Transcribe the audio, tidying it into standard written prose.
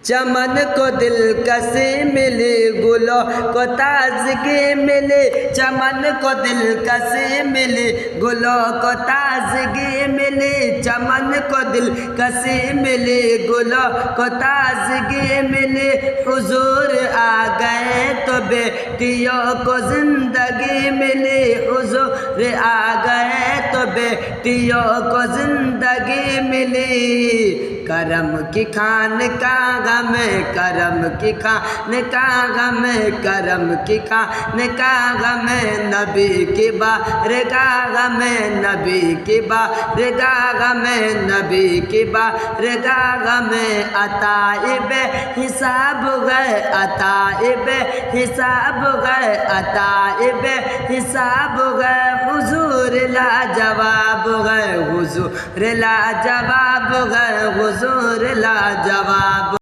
चमन को दिलकशी मिली, गुलों को ताजगी मिली। चमन को दिलकशी मिली, गुलों को ताजगी मिली। चमन को दिलकशी मिली, गुलों को ताजगी मिली। हुजूर आ गए तो बेटियों को जिंदगी मिली। हुजूर आ गए तो बेटियों को जिंदगी मिली। करम की खान का गम, करम की खान का गम, करम की खान का गम। नबी की बारगाह गम, नबी की बारगाह गम, नबी की बारगाह गम। अताइब हिसाब गए, अताइब हिसाब गए, अताइब हिसाब गए। हुजूर ला जवाब गए, हुजूर ला जवाब गए, हुजूर ला जवाब।